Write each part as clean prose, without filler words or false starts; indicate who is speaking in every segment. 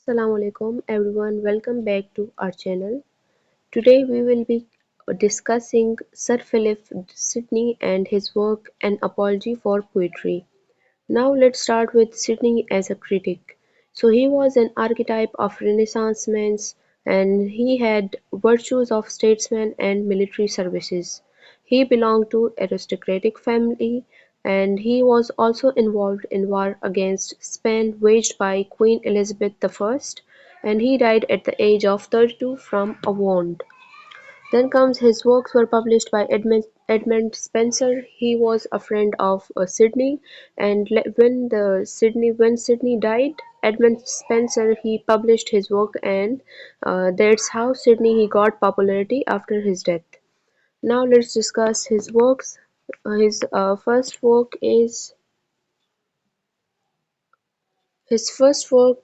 Speaker 1: Assalamu alaikum everyone, welcome back to our channel. Today we will be discussing Sir Philip Sidney and his work An Apology for Poetry. Now let's start with Sidney as a critic. So he was an archetype of Renaissance man and he had virtues of statesman and military services. He belonged to aristocratic family and he was also involved in war against Spain waged by Queen Elizabeth I, and he died at the age of 32 from a wound. Then comes his works were published by Edmund Spenser. He was a friend of Sidney, and when Sidney died, Edmund Spenser he published his work, and that's how Sidney he got popularity after his death. Now let's discuss his works. His first work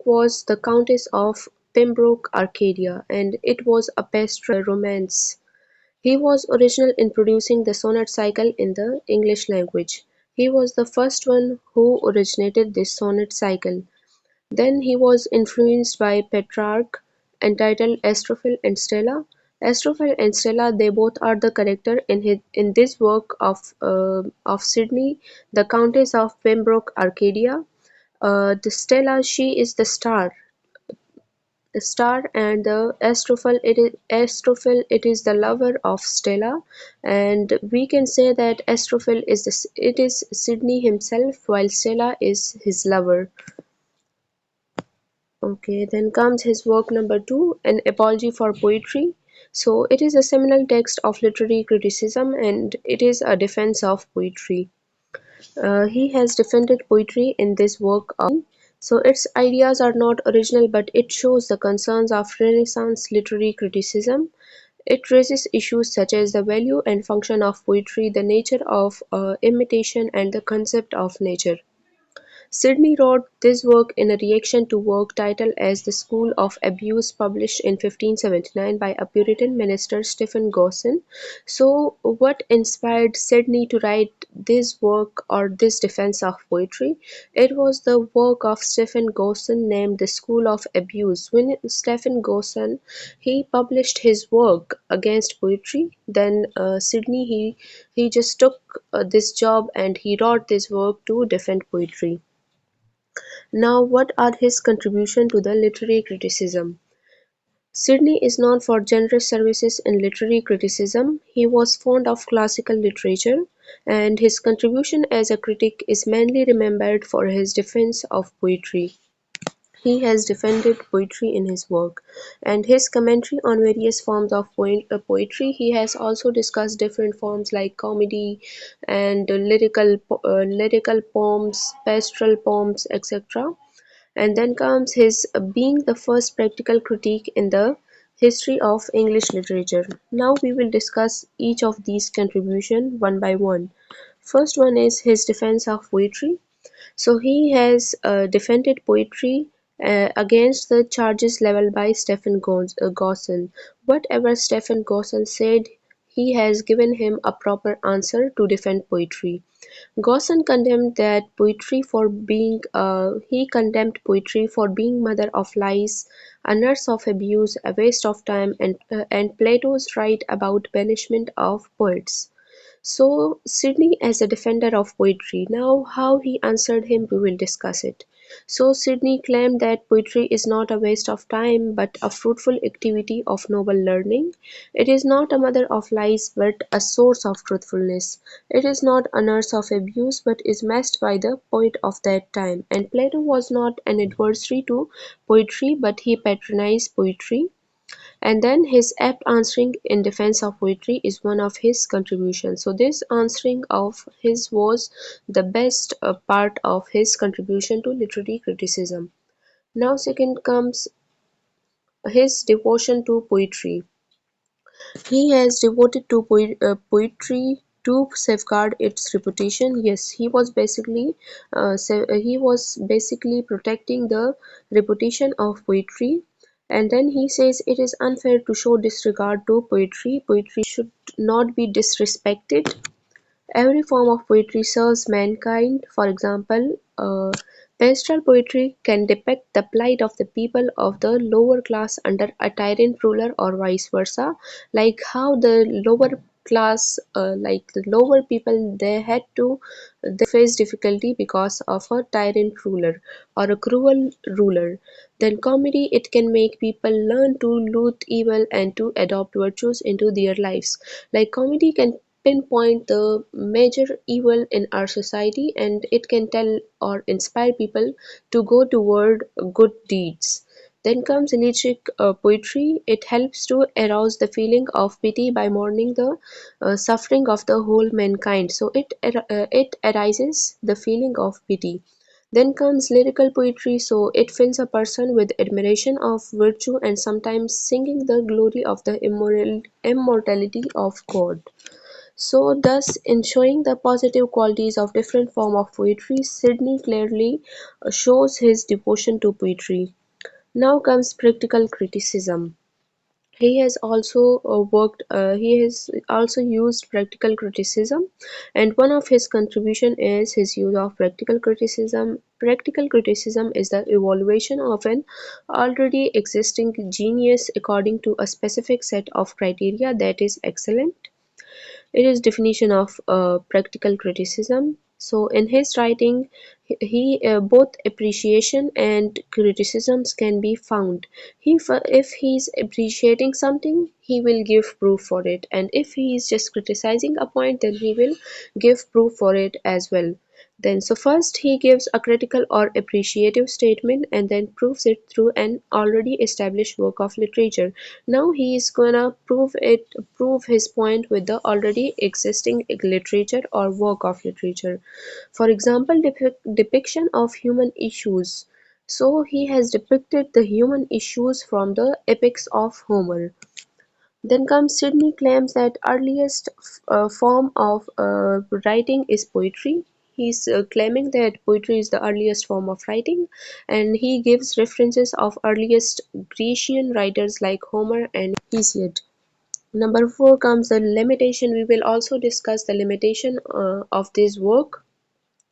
Speaker 1: was The Countess of Pembroke Arcadia, and it was a pastoral romance. He was original in producing the sonnet cycle in the English language. He was the first one who originated this sonnet cycle. Then he was influenced by Petrarch, entitled Astrophel and Stella. Astrophel and Stella, they both are the character in this work of Sidney, the Countess of Pembroke Arcadia. The Stella, she is the star, and the Astrophel it is the lover of Stella, and we can say that Astrophel it is Sidney himself, while Stella is his lover. Okay, then comes his work number two, An Apology for Poetry. So it is a seminal text of literary criticism, and it is a defense of poetry. He has defended poetry in this work so its ideas are not original, but it shows the concerns of Renaissance literary criticism. It raises issues such as the value and function of poetry, the nature of imitation, and the concept of nature. Sidney wrote this work in a reaction to work titled as The School of Abuse published in 1579 by a Puritan minister, Stephen Gosson. So what inspired Sidney to write this work or this defense of poetry? It was the work of Stephen Gosson named The School of Abuse. When Stephen Gosson he published his work against poetry, then Sidney he just took this job and he wrote this work to defend poetry. Now what are his contributions to the literary criticism? Sidney is known for generous services in literary criticism. He was fond of classical literature, and his contribution as a critic is mainly remembered for his defense of poetry. He has defended poetry in his work, and his commentary on various forms of poetry. He has also discussed different forms like comedy and lyrical poems, pastoral poems, etc. And then comes his being the first practical critique in the history of English literature. Now we will discuss each of these contributions one by one. First one is his defense of poetry. So he has defended poetry against the charges leveled by Stephen Gosson. Whatever Stephen Gosson said, he has given him a proper answer to defend poetry. Gosson condemned that poetry for being he condemned poetry for being mother of lies, a nurse of abuse, a waste of time, and Plato's right about banishment of poets. So Sidney as a defender of poetry. Now how he answered him we will discuss it. So Sidney claimed that poetry is not a waste of time but a fruitful activity of noble learning. It is not a mother of lies but a source of truthfulness. It is not a nurse of abuse but is masked by the poet of that time. And Plato was not an adversary to poetry but he patronized poetry. And then his apt answering in defense of poetry is one of his contributions. So this answering of his was the best part of his contribution to literary criticism. Now second comes his devotion to poetry. He has devoted to poetry to safeguard its reputation. Yes, he was basically protecting the reputation of poetry. And then he says it is unfair to show disregard to poetry. Poetry should not be disrespected. Every form of poetry serves mankind. For example, Pastoral poetry can depict the plight of the people of the lower class under a tyrant ruler or vice versa, like how the lower class, like the lower people, they had to they face difficulty because of a tyrant ruler or a cruel ruler. Then comedy, it can make people learn to loathe evil and to adopt virtues into their lives. Like comedy can pinpoint the major evil in our society, and it can tell or inspire people to go toward good deeds. Then comes elegiac poetry. It helps to arouse the feeling of pity by mourning the suffering of the whole mankind. So it arises the feeling of pity. Then comes lyrical poetry, so it fills a person with admiration of virtue and sometimes singing the glory of the immortality of God. So thus, in showing the positive qualities of different form of poetry, Sidney clearly shows his devotion to poetry. Now comes practical criticism. He has also used practical criticism, and one of his contribution is his use of practical criticism. Practical criticism is the evaluation of an already existing genius according to a specific set of criteria that is excellent. It is definition of practical criticism. So in his writing, he both appreciation and criticisms can be found. If he's appreciating something, he will give proof for it, and if he is just criticizing a point, then he will give proof for it as well. Then so first he gives a critical or appreciative statement and then proves it through an already established work of literature. Now he is gonna prove his point with the already existing literature or work of literature. For example, depiction of human issues. So he has depicted the human issues from the epics of Homer. Then comes Sidney claims that earliest form of writing is poetry. He's claiming that poetry is the earliest form of writing, and he gives references of earliest Grecian writers like Homer and Hesiod. Number four comes the limitation. We will also discuss the limitation of this work.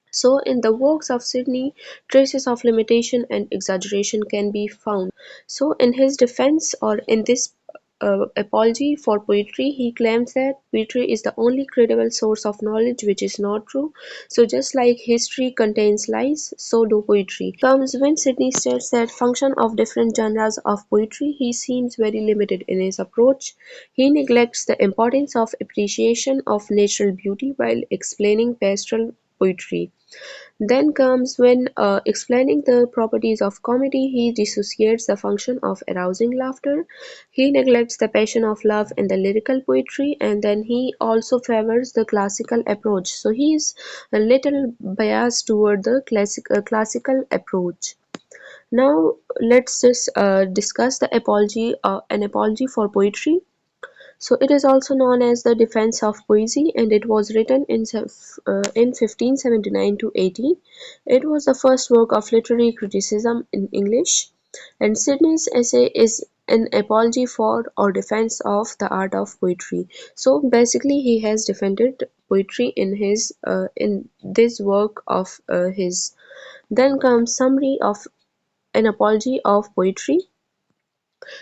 Speaker 1: So in the works of Sidney, traces of limitation and exaggeration can be found. So in his defense, or in this apology for poetry, he claims that poetry is the only credible source of knowledge, which is not true. So just like history contains lies, so do poetry. Comes when Sidney states that function of different genres of poetry, he seems very limited in his approach. He neglects the importance of appreciation of natural beauty while explaining pastoral poetry. Then comes when explaining the properties of comedy, he dissociates the function of arousing laughter. He neglects the passion of love in the lyrical poetry, and then he also favors the classical approach. So he is a little biased toward the classical approach. Now let's just discuss the apology, an apology for poetry. So it is also known as the Defense of Poesy, and it was written in 1579 to 80. It was the first work of literary criticism in English, and Sidney's essay is an apology for or defense of the art of poetry. So basically, he has defended poetry in this work of his. Then comes summary of an apology of poetry.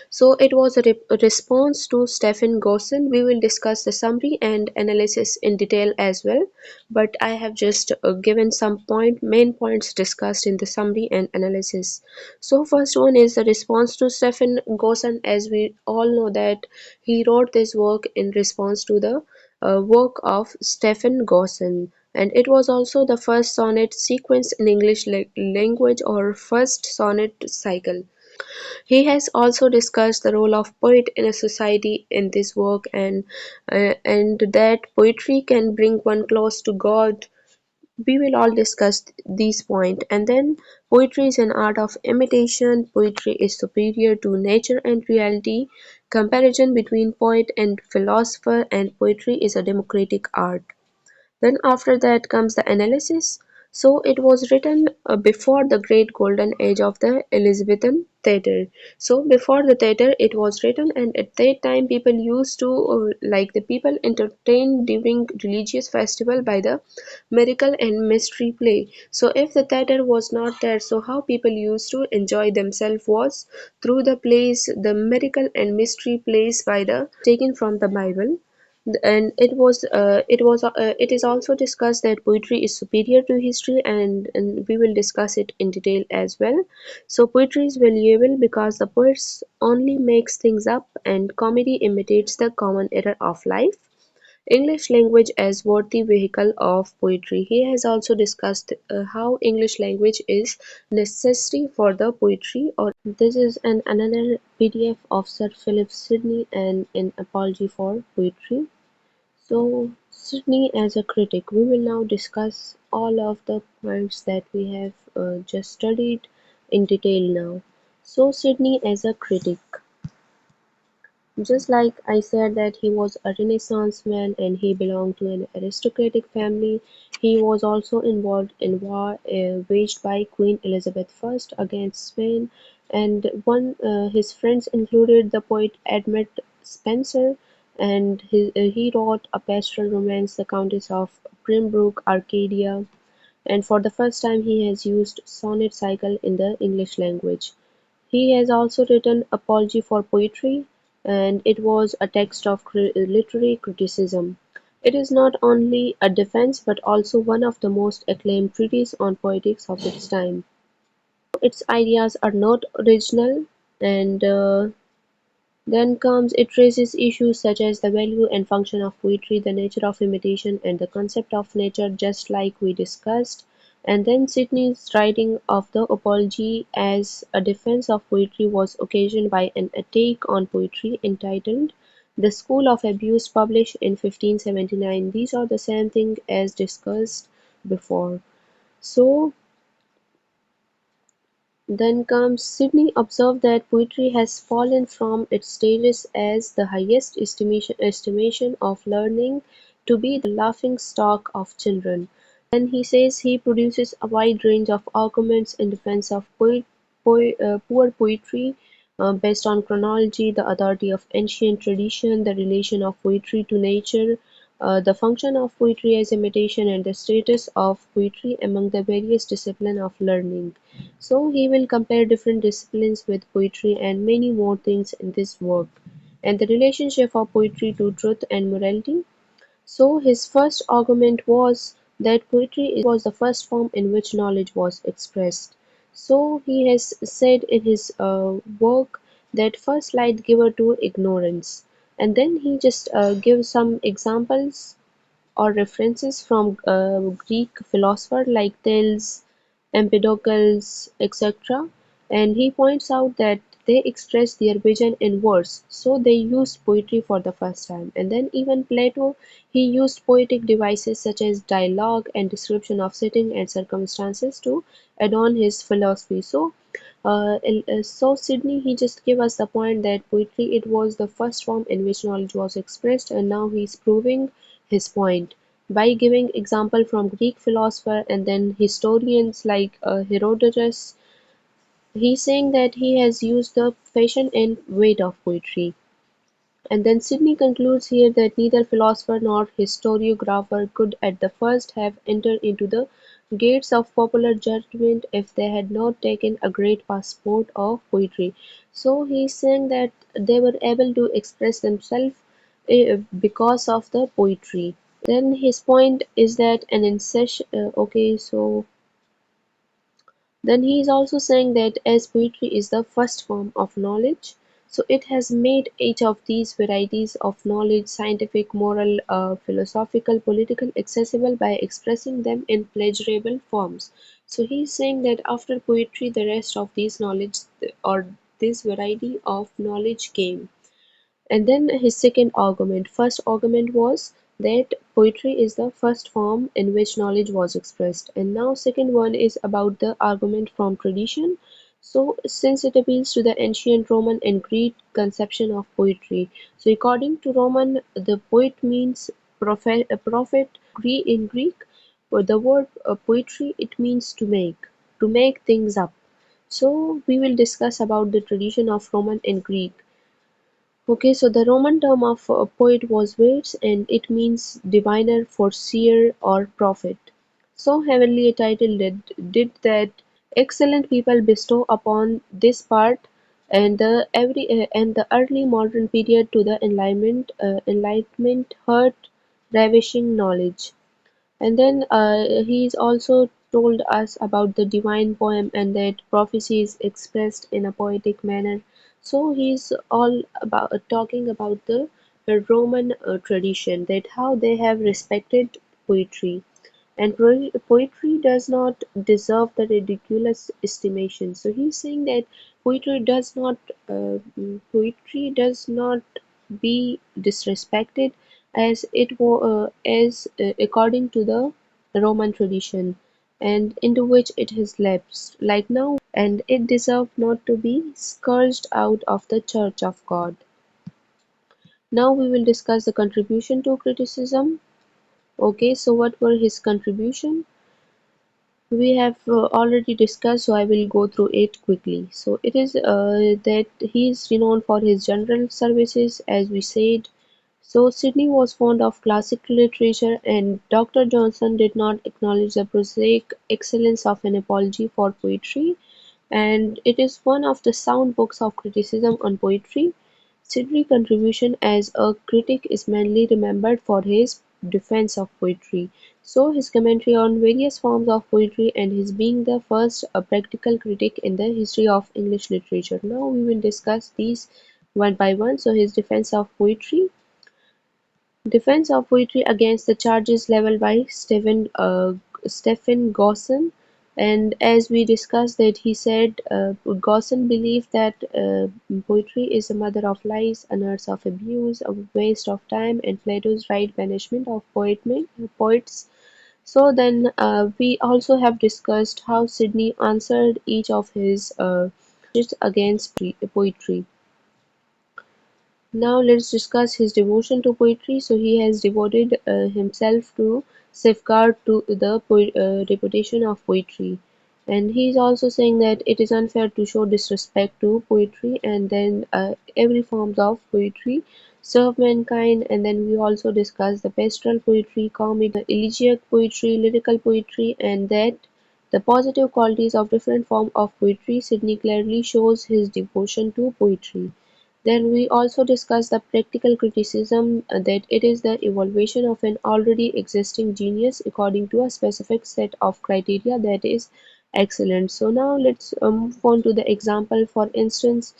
Speaker 1: So it was a response to Stephen Gosson. We will discuss the summary and analysis in detail as well, but I have just given some main points discussed in the summary and analysis. So first one is the response to Stephen Gosson. As we all know that he wrote this work in response to the work of Stephen Gosson, and it was also the first sonnet sequence in English language, or first sonnet cycle. He has also discussed the role of poet in a society in this work, and that poetry can bring one close to God. We will all discuss these points. And then poetry is an art of imitation. Poetry is superior to nature and reality. Comparison between poet and philosopher, and poetry is a democratic art. Then after that comes the analysis. So it was written before the great golden age of the Elizabethan theatre. So before the theatre it was written, and at that time people used to like the people entertained during religious festival by the miracle and mystery play. So if the theatre was not there, so how people used to enjoy themselves was through the plays, the miracle and mystery plays by the taken from the Bible. And it is also discussed that poetry is superior to history, and we will discuss it in detail as well. So poetry is valuable because the poets only makes things up, and comedy imitates the common error of life. English language as worthy vehicle of poetry. He has also discussed how English language is necessary for the poetry. Or this is another PDF of Sir Philip Sidney and an apology for poetry. So, Sydney as a critic, we will now discuss all of the points that we have just studied in detail now. So, Sydney as a critic, just like I said that he was a Renaissance man and he belonged to an aristocratic family, he was also involved in war waged by Queen Elizabeth I against Spain, and one his friends included the poet Edmund Spenser, and he wrote a pastoral romance, The Countess of Pembroke, Arcadia, and for the first time he has used sonnet cycle in the English language. He has also written "Apology for Poetry", and it was a text of literary criticism. It is not only a defense but also one of the most acclaimed treatises on poetics of its time. Its ideas are not original, and then comes it raises issues such as the value and function of poetry, the nature of imitation, and the concept of nature, just like we discussed. And then Sidney's writing of the Apology as a defense of poetry was occasioned by an attack on poetry entitled "The School of Abuse", published in 1579. These are the same thing as discussed before. So then comes Sidney observed that poetry has fallen from its status as the highest estimation of learning to be the laughing-stock of children. Then he says he produces a wide range of arguments in defense of poor poetry based on chronology, the authority of ancient tradition, the relation of poetry to nature, the function of poetry as imitation, and the status of poetry among the various disciplines of learning. So he will compare different disciplines with poetry and many more things in this work, and the relationship of poetry to truth and morality. So his first argument was that poetry was the first form in which knowledge was expressed. So he has said in his work that first light giver to ignorance, and then he just gives some examples or references from Greek philosophers like Thales, Empedocles, etc., and he points out that they express their vision in verse, so they used poetry for the first time. And then even Plato, he used poetic devices such as dialogue and description of setting and circumstances to adorn his philosophy. So Sidney, he just gave us the point that poetry it was the first form in which knowledge was expressed, and now he's proving his point by giving example from Greek philosopher and then historians like Herodotus. He's saying that he has used the fashion and weight of poetry. And then Sidney concludes here that neither philosopher nor historiographer could at the first have entered into the gates of popular judgment if they had not taken a great passport of poetry. So he's saying that they were able to express themselves because of the poetry. Then his point is that an incession. Okay, so then he is also saying that as poetry is the first form of knowledge, so it has made each of these varieties of knowledge, scientific, moral, philosophical, political, accessible by expressing them in pleasurable forms. So he is saying that after poetry, the rest of these knowledge or this variety of knowledge came. And then his second argument. First argument was that poetry is the first form in which knowledge was expressed. And now second one is about the argument from tradition. So since it appeals to the ancient Roman and Greek conception of poetry. So according to Roman, the poet means prophet in Greek. For the word poetry, it means to make things up. So we will discuss about the tradition of Roman and Greek. Okay, so the Roman term of poet was verse, and it means diviner, foreseer, or prophet. So heavenly a title did that excellent people bestow upon this part and the early modern period to the enlightenment heard ravishing knowledge. And then he's also told us about the divine poem and that prophecy is expressed in a poetic manner. So he's all about talking about the Roman tradition, that how they have respected poetry. And poetry does not deserve the ridiculous estimation. So he's saying that poetry does not be disrespected as according to the Roman tradition, and into which it has lapsed, like now we are, and it deserved not to be scourged out of the Church of God. Now we will discuss the contribution to criticism. Okay, so what were his contribution? We have already discussed, so I will go through it quickly. So it is that he is renowned for his general services, as we said. So Sidney was fond of classical literature, and Dr. Johnson did not acknowledge the prosaic excellence of an apology for poetry, and it is one of the sound books of criticism on poetry. Sidney's contribution as a critic is mainly remembered for his defense of poetry, so his commentary on various forms of poetry, and his being the first practical critic in the history of English literature. Now we will discuss these one by one. So his defense of poetry against the charges leveled by Stephen Gosson. And as we discussed that, he said Gosson believed that poetry is a mother of lies, a nurse of abuse, a waste of time, and Plato's right banishment of poets. So then we also have discussed how Sidney answered each of his charges against poetry. Now let's discuss his devotion to poetry. So he has devoted himself to safeguard to the reputation of poetry, and he is also saying that it is unfair to show disrespect to poetry, and then every forms of poetry serve mankind. And then we also discuss the pastoral poetry, comic, elegiac poetry, lyrical poetry, and that the positive qualities of different form of poetry. Sidney clearly shows his devotion to poetry. Then we also discuss the practical criticism, that it is the evaluation of an already existing genius according to a specific set of criteria that is excellent. So now let's move on to the example. For instance,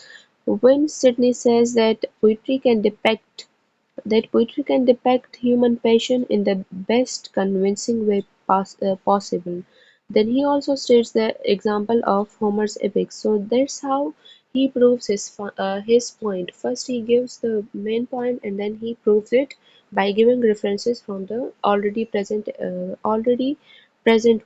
Speaker 1: when Sidney says that poetry can depict human passion in the best convincing way possible. Then he also states the example of Homer's epics. So that's how he proves his point. First, he gives the main point, and then he proves it by giving references from the already present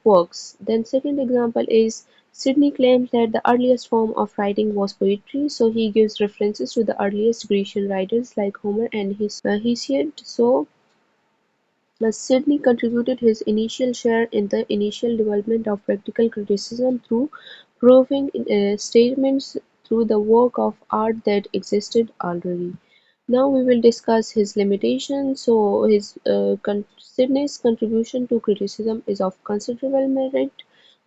Speaker 1: works. Then, second example is Sidney claims that the earliest form of writing was poetry, so he gives references to the earliest Grecian writers like Homer and Hesiod. So Sidney contributed his initial share in the initial development of practical criticism through proving statements through the work of art that existed already. Now we will discuss his limitations. So Sidney's contribution to criticism is of considerable merit,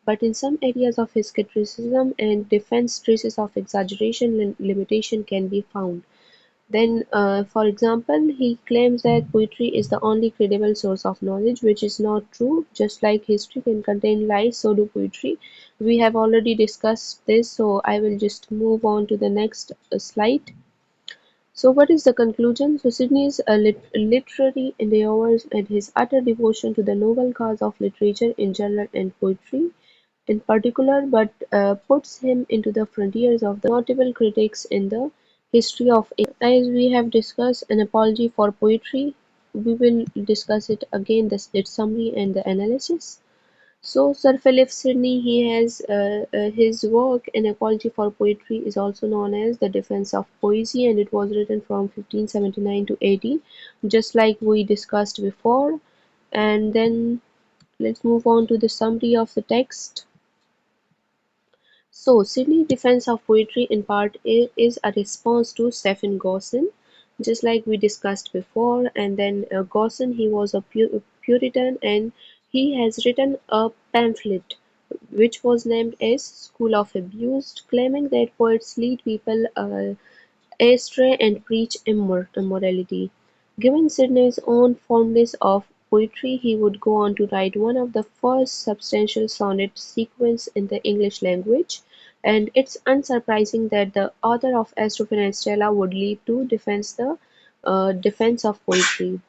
Speaker 1: but in some areas of his criticism and defense traces of exaggeration and limitation can be found. Then, for example, he claims that poetry is the only credible source of knowledge, which is not true. Just like history can contain lies, so do poetry. We have already discussed this, so I will just move on to the next slide. So what is the conclusion? So Sidney's literary endeavors and his utter devotion to the noble cause of literature in general and poetry in particular, but puts him into the frontiers of the notable critics in the history of English. As we have discussed an apology for poetry, we will discuss it again, its summary and the analysis. So Sir Philip Sidney, he has his work An Apology for Poetry is also known as The Defense of Poesy, and it was written from 1579 to 80, just like we discussed before. And then let's move on to the summary of the text. So, Sidney's defense of poetry in part is a response to Stephen Gosson, just like we discussed before. And then Gosson, he was a Puritan, and he has written a pamphlet which was named as School of Abuse, claiming that poets lead people astray and preach immorality. Given Sidney's own fondness of poetry, he would go on to write one of the first substantial sonnet sequences in the English language, and it's unsurprising that the author of Astrophil and Stella would lead to defense of poetry.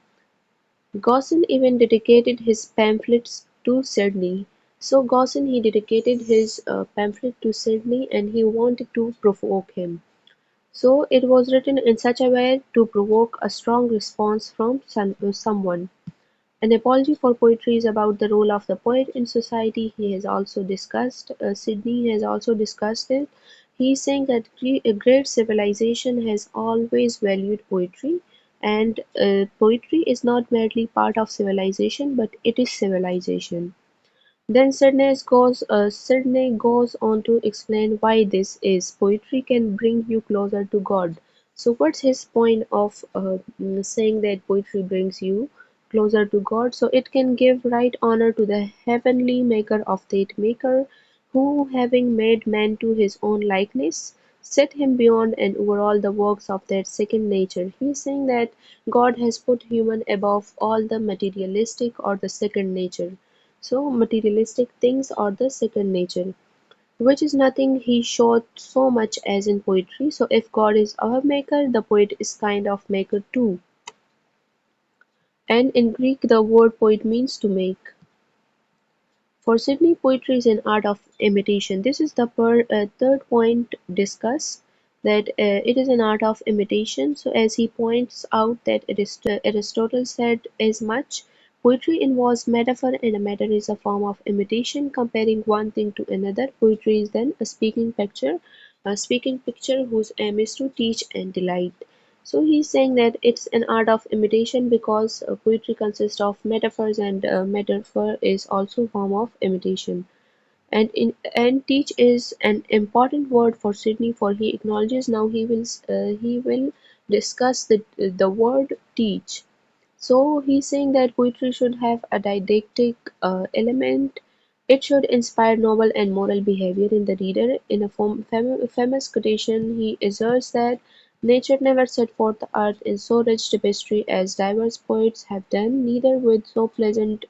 Speaker 1: Gosson even dedicated his pamphlets to Sidney. So Gosson, he dedicated his pamphlet to Sidney, and he wanted to provoke him. So it was written in such a way to provoke a strong response from someone. An apology for poetry is about the role of the poet in society. He has also discussed, Sidney has also discussed it. He is saying that a great civilization has always valued poetry, and poetry is not merely part of civilization, but it is civilization. Then Sidney goes on to explain why this is. Poetry can bring you closer to God. So what's his point of saying that poetry brings you closer to God? So it can give right honor to the heavenly maker of that maker, who having made man to his own likeness, set him beyond and over all the works of that second nature. He is saying that God has put human above all the materialistic or the second nature. So materialistic things are the second nature, which is nothing he showed so much as in poetry. So if God is our maker, the poet is kind of maker too. And in Greek, the word poet means to make. For Sidney, poetry is an art of imitation. This is the third point discussed, that it is an art of imitation. So as he points out that Aristotle said as much, poetry involves metaphor, and a matter is a form of imitation, comparing one thing to another. Poetry is then a speaking picture whose aim is to teach and delight. So he's saying that it's an art of imitation because poetry consists of metaphors, and metaphor is also a form of imitation. And teach is an important word for Sidney, for he acknowledges now he will discuss the word teach. So he's saying that poetry should have a didactic element. It should inspire noble and moral behavior in the reader. In a famous quotation, he asserts that nature never set forth the earth in so rich tapestry as diverse poets have done, neither with so pleasant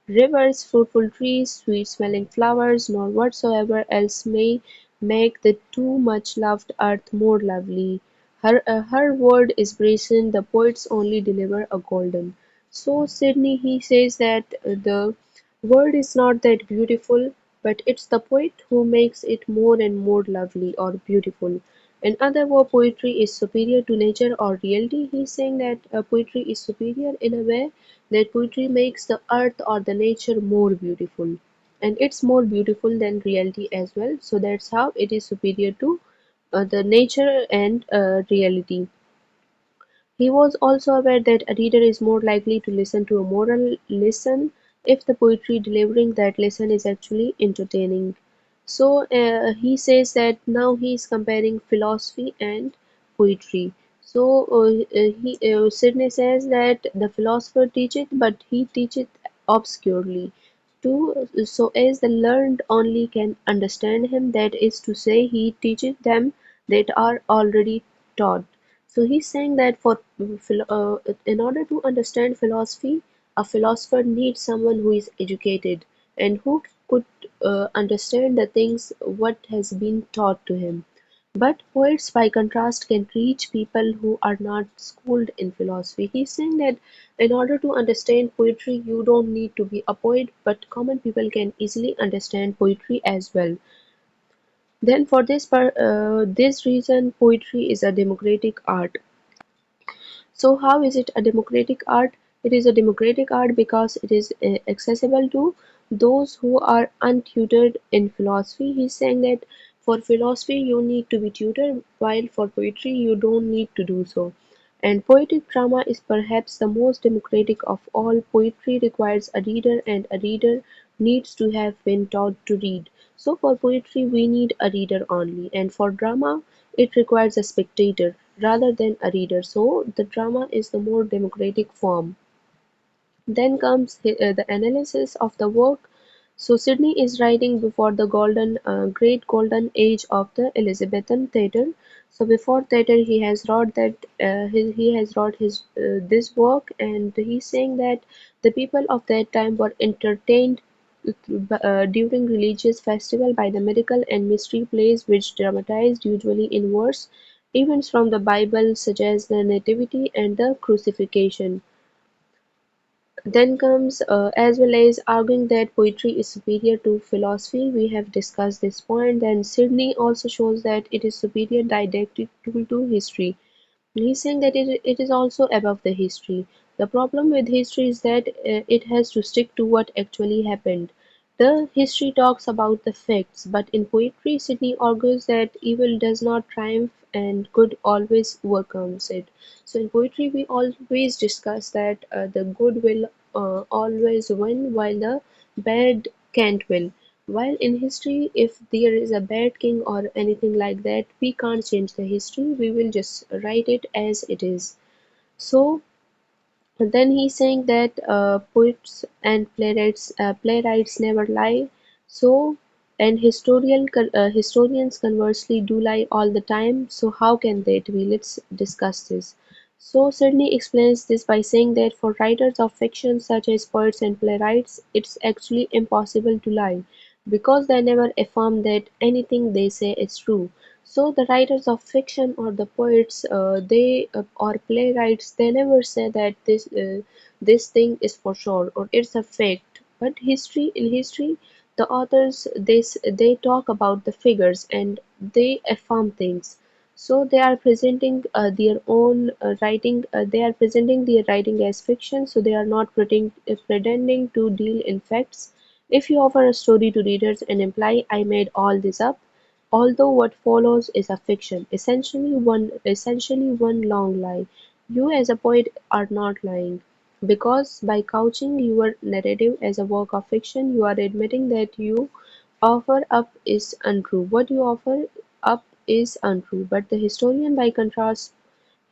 Speaker 1: rivers, fruitful trees, sweet-smelling flowers, nor whatsoever else may make the too much loved earth more lovely. Her word is brazen, the poets only deliver a golden. So Sidney, he says that the word is not that beautiful, but it's the poet who makes it more and more lovely or beautiful. In other words, poetry is superior to nature or reality. He's saying that poetry is superior in a way that poetry makes the earth or the nature more beautiful. And it's more beautiful than reality as well. So that's how it is superior to the nature and reality. He was also aware that a reader is more likely to listen to a moral lesson if the poetry delivering that lesson is actually entertaining. So he says that now he is comparing philosophy and poetry. So Sidney says that the philosopher teacheth, but he teacheth obscurely. So as the learned only can understand him, that is to say, he teacheth them that are already taught. So he's saying that in order to understand philosophy, a philosopher needs someone who is educated and who could understand the things what has been taught to him. But poets, by contrast, can reach people who are not schooled in philosophy. He's saying that in order to understand poetry, you don't need to be a poet, but common people can easily understand poetry as well. Then, for this reason, poetry is a democratic art. So how is it a democratic art? It is a democratic art because it is accessible to those who are untutored in philosophy. He's saying that for philosophy you need to be tutored, while for poetry you don't need to do so. And poetic drama is perhaps the most democratic of all. Poetry requires a reader, and a reader needs to have been taught to read. So for poetry we need a reader only, and for drama it requires a spectator rather than a reader. So the drama is the more democratic form. Then comes the analysis of the work. So Sidney is writing before the great golden age of the Elizabethan theatre. So before theatre, he has wrote he has wrote his this work, and he's saying that the people of that time were entertained during religious festival by the miracle and mystery plays which dramatized usually in verse events from the Bible such as the Nativity and the Crucifixion. Then comes, as well as arguing that poetry is superior to philosophy. We have discussed this point. Then Sidney also shows that it is superior didactic tool to history. He's saying that it is also above the history. The problem with history is that it has to stick to what actually happened. The history talks about the facts, but in poetry, Sidney argues that evil does not triumph and good always overcomes it. So in poetry, we always discuss that the good will always win, while the bad can't win. While in history, if there is a bad king or anything like that, we can't change the history. We will just write it as it is. So then he's saying that poets and playwrights never lie. So and historians conversely do lie all the time. So how can that be? Let's discuss this. So Sidney explains this by saying that for writers of fiction such as poets and playwrights, it's actually impossible to lie because they never affirm that anything they say is true. So the writers of fiction or the poets, they or playwrights, they never say that this thing is for sure or it's a fact. But history, the authors they talk about the figures and they affirm things. So they are presenting their own writing. They are presenting their writing as fiction. So they are not pretending to deal in facts. If you offer a story to readers and imply I made all this up, although what follows is a fiction, essentially one long lie, you as a poet are not lying, because by couching your narrative as a work of fiction, you are admitting that you offer up is untrue. What you offer up is untrue. But the historian, by contrast,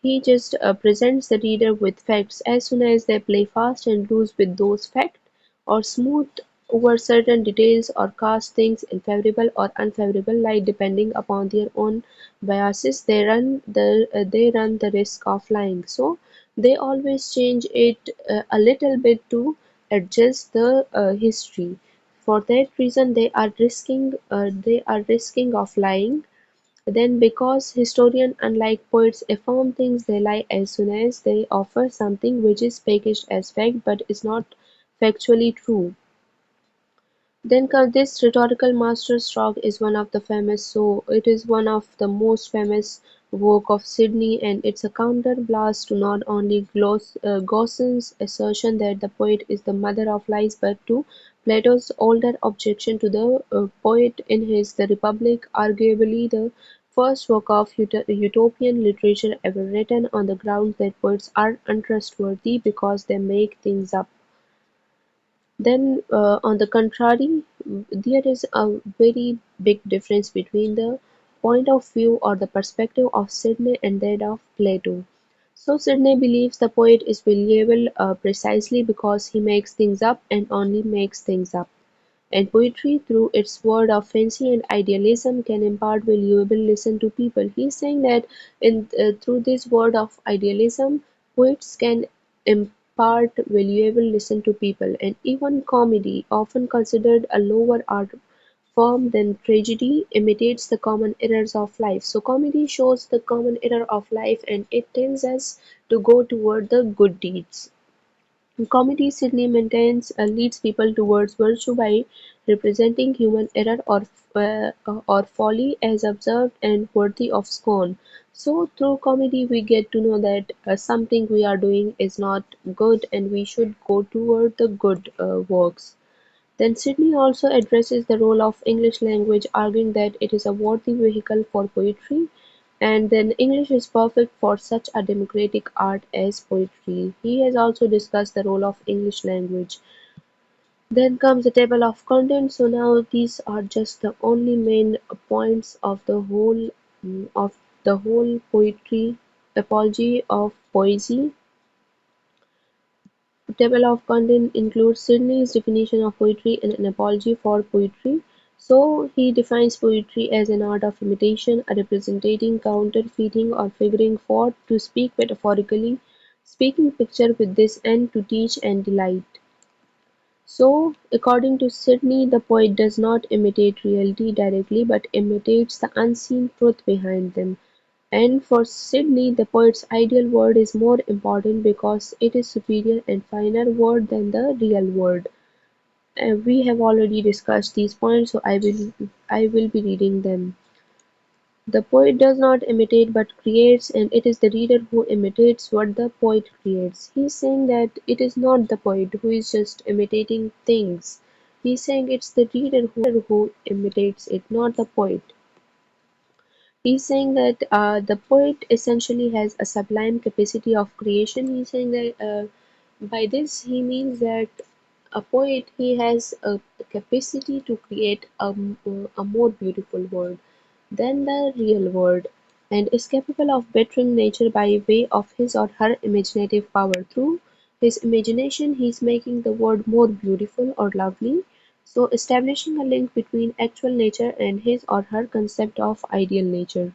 Speaker 1: he just presents the reader with facts. As soon as they play fast and loose with those facts, or smooth over certain details, or cast things in favorable or unfavorable light depending upon their own biases, they run the risk of lying. So they always change it a little bit to adjust the history. For that reason, they are risking of lying. Then because historians, unlike poets, affirm things, they lie as soon as they offer something which is packaged as fact but is not factually true. Then this rhetorical masterstroke is one of the famous, so it is one of the most famous work of Sidney, and it's a counterblast to not only Gausson's assertion that the poet is the mother of lies, but to Plato's older objection to the poet in his The Republic, arguably the first work of utopian literature ever written on the grounds that poets are untrustworthy because they make things up. Then, on the contrary, there is a very big difference between the point of view or the perspective of Sidney and that of Plato. So Sidney believes the poet is valuable precisely because he makes things up and only makes things up. And poetry, through its word of fancy and idealism, can impart valuable lesson to people. He is saying that through this word of idealism, poets can impart valuable lesson to people. And even comedy, often considered a lower art form than tragedy, imitates the common errors of life. So comedy shows the common error of life and it tells us to go toward the good deeds. Comedy Sydney maintains leads people towards virtue by representing human error or folly as observed and worthy of scorn. So through comedy we get to know that something we are doing is not good and we should go toward the good works. Then Sidney also addresses the role of English language, arguing that it is a worthy vehicle for poetry, And then English is perfect for such a democratic art as poetry. He has also discussed the role of English language. Then comes the table of contents. So now these are just the only main points of the whole poetry apology of poesy. Table of content includes Sidney's definition of poetry and an apology for poetry. So he defines poetry as an art of imitation, a representing, counterfeiting, or figuring for, to speak metaphorically, speaking picture with this end to teach and delight. So, according to Sidney, the poet does not imitate reality directly but imitates the unseen truth behind them. And for Sidney, the poet's ideal word is more important because it is superior and finer word than the real word. We have already discussed these points, so I will be reading them. The poet does not imitate but creates, and it is the reader who imitates what the poet creates. He is saying that it is not the poet who is just imitating things. He is saying it's the reader who imitates it, not the poet. He's saying that the poet essentially has a sublime capacity of creation. He's saying that by this he means that a poet he has a capacity to create a more beautiful world than the real world and is capable of bettering nature by way of his or her imaginative power. Through his imagination, he is making the world more beautiful or lovely, so establishing a link between actual nature and his or her concept of ideal nature.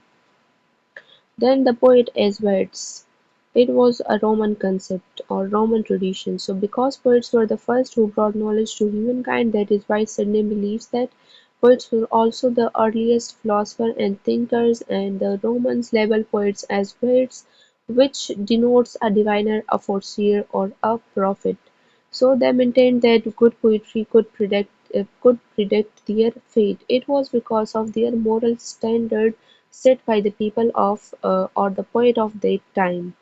Speaker 1: Then the poet as words. It was a Roman concept or Roman tradition. So because poets were the first who brought knowledge to humankind, that is why Sidney believes that poets were also the earliest philosophers and thinkers, and the Romans labeled poets as words, which denotes a diviner, a foreseer, or a prophet. So they maintained that good poetry could predict their fate. It was because of their moral standard set by the people of or the poet of their time.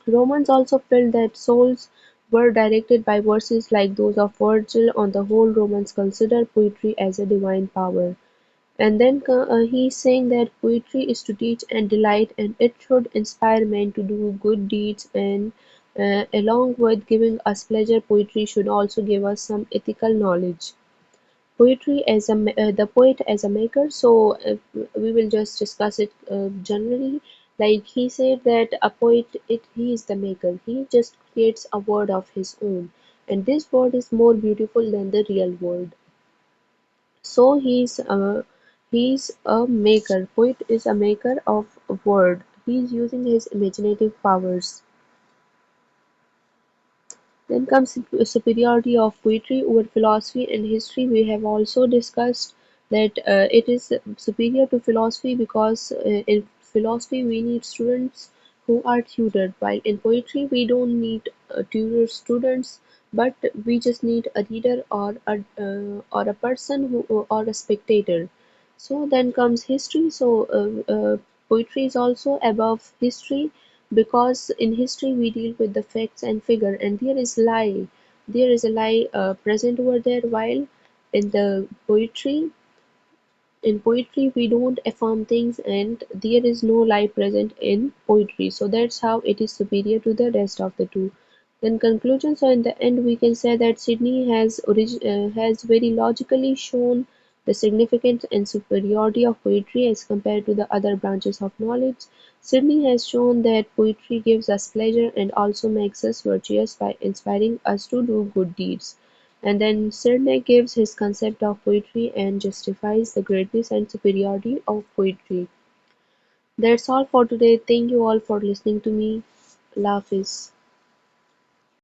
Speaker 1: Romans also felt that souls were directed by verses like those of Virgil. On the whole, Romans considered poetry as a divine power. And then he's saying that poetry is to teach and delight, and it should inspire men to do good deeds. And along with giving us pleasure, poetry should also give us some ethical knowledge. Poetry as the poet as a maker. So we will just discuss it generally. Like he said that a poet, he is the maker. He just creates a word of his own, and this word is more beautiful than the real word. So he's a maker. Poet is a maker of a word. He's using his imaginative powers. Then comes superiority of poetry over philosophy and history. We have also discussed that it is superior to philosophy because in philosophy we need students who are tutored, while in poetry we don't need tutor students, but we just need a reader or a person who or a spectator. So then comes history. So poetry is also above history because in history we deal with the facts and figure, and there is a lie present over there, while in the poetry we don't affirm things and there is no lie present in poetry, so that's how it is superior to the rest of the two. Then conclusion, so in the end we can say that Sydney has very logically shown the significance and superiority of poetry as compared to the other branches of knowledge. Sydney has shown that poetry gives us pleasure and also makes us virtuous by inspiring us to do good deeds. And then Sirne gives his concept of poetry and justifies the greatness and superiority of poetry. That's all for today. Thank you all for listening to me. Allah Hafiz.